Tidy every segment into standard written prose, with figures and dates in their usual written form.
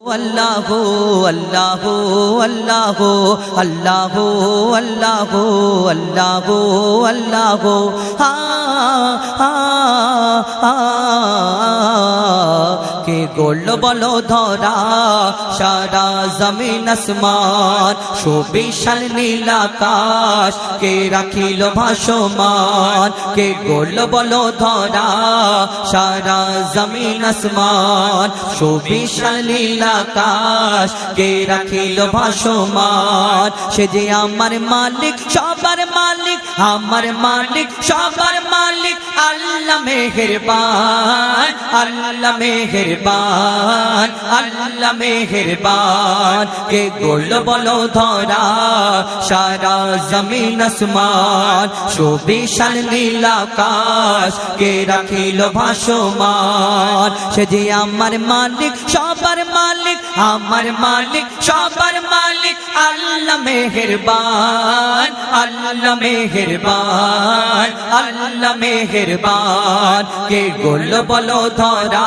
अल्लाह अल्लाह अल्लाह अल्लाह अल्लाह अल्लाह अल्लाह के गोल बलो धरा सारा जमीन आसमान सुविशाल नील आकाश के राखिल भासमान के गोल बलो धरा सारा जमीन आसमान सुविशाल नील आकाश के राखिल भासमान से जे आमार मालिक सबार मालिक आमार मालिक सबार मालिक अल्लाह मेहरबान अल्लाह मेहरबान अल्लाह मेहरबान के गोल बलो धरा सारा जमीन आसमान सुविशाल नील आकाश के राखिल भासमान से जे आमार मालिक सबार मालिक आमार मालिक सबार मालिक अल्लाह मेहरबान अल्लाह मेहरबान अल्लाह मेहरबान के गोल बलो धरा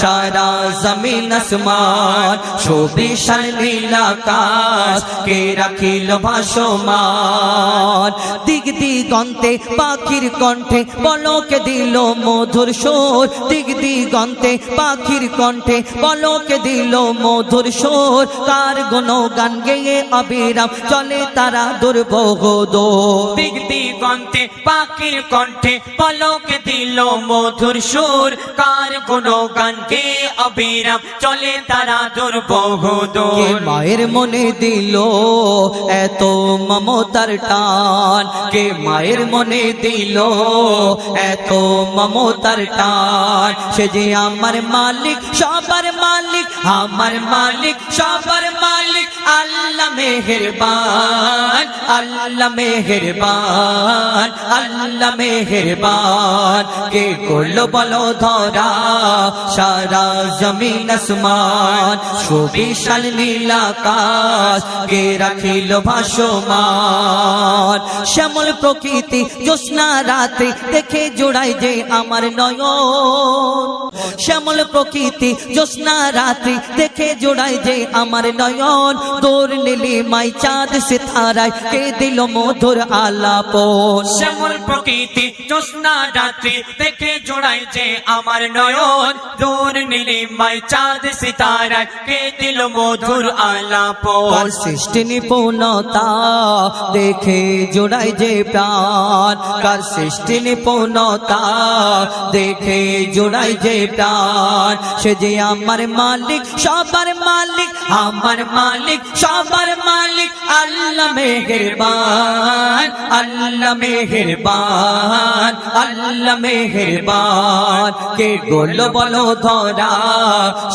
सारा जमीन आसमान सुविशाल नील आकाश के राखिल भासमान दिग दिगन्ते पाखिर कण्ठे पलके दिल मधुर सुर दिग दिगन्ते पाखिर कण्ठे पलके दिल मधुर सुर कार गुणगान गेये अविराम चले तारा दुर्भोग दूर दिग दिगन्ते पाखिर कण्ठे पलके दिल मधुर सुर कार गुणगान गेये अविराम चले तारा दुर्भोग दूर माয়ের মনে দিল এত মমতার টান কে মায়ের মনে দিল এত মমতার টান সে যে আমার মালিক সবার মালিক আমার মালিক সবার মালিক আল্লাহ মেহেরবান আল্লাহ মেহেরবান আল্লাহ মেহেরবান কে করলো বলো ধরা সারা জমিন আসমান সুবিশাল নীল আকাশ কে রাখিল ভাসমান শ্যামল প্রকৃতি জ্যোৎস্না রাতে দেখে জোড়ায় যে আমার নয়ন শ্যামল প্রকৃতি জ্যোৎস্না রাতে দেখে জোড়ায় যে আমার নয়ন তোর নীলিমায় চাঁদ সিতারায় কে দিল মধুর আলাপন শ্যামল প্রকৃতি জ্যোৎস্না রাতে দেখে জোড়ায় যে আমার নয়ন তোর নীলিমায় চাঁদ সিতারায় কে দিল মধুর আলাপন সৃষ্টি নিপুণতা দেখে জোড়ায় যে প্রাণ কার সৃষ্টি নিপুণতা দেখে জোড়ায় যে প্রাণ সে যে আমার মালিক সবার মালিক আমার মালিক সবার মালিক আল্লাহ মেহেরবান আল্লাহ মেহেরবান আল্লাহ মেহেরবান কে গোল বলো ধরা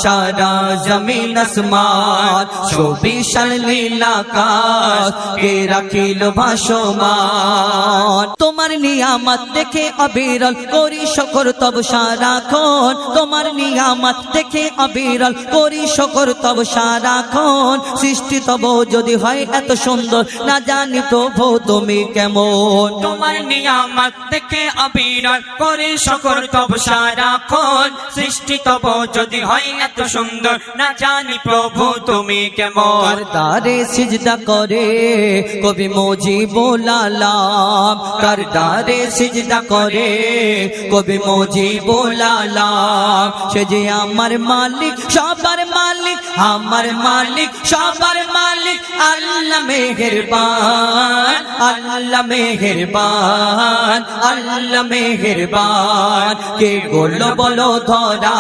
সারা জমিন আসমান সুবিশাল নীল আকাশ কে রাখিল ভাসমান তোমার নিয়ামত দেখে অবিরল করি শকর তব সারাক্ষণ তোমার নিয়ামত দেখে অবিরল করি শকর তব সারাক্ষণ সৃষ্টি তব যদি হয় এত সুন্দর না জানি প্রভু তুমি কেমন তোমার নিয়ামত দেখে অবিরল করি শকর তব সারাক্ষণ সৃষ্টি তব যদি হয় এত সুন্দর না জানি প্রভু তুমি কেমন করদারে সিজদা করে কবি মুজিবুল আলাম করদারে সিজদা করে কবি মুজিবুল আলাম সে যে আমার মালিক সবার মালিক আমার মালিক সবার মালিক আল্লাহ মেহেরবান আল্লাহ মেহেরবান আল্লাহ মেহেরবান কে গোল বলো ধরা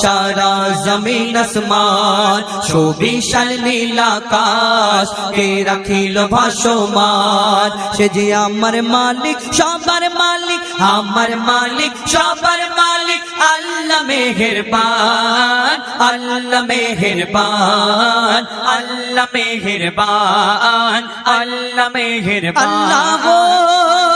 সারা জমিন আসমান সুবিশাল নীল আকাশ কে রাখিল ভাসমান সে যে আমার মালিক সবার মালিক আমার মালিক সবার মালিক আল্লাহ মেহেরবান আল্লাহ মেহেরবান আল্লাহ মেহেরবান আল্লাহ মেহেরবান আল্লাহ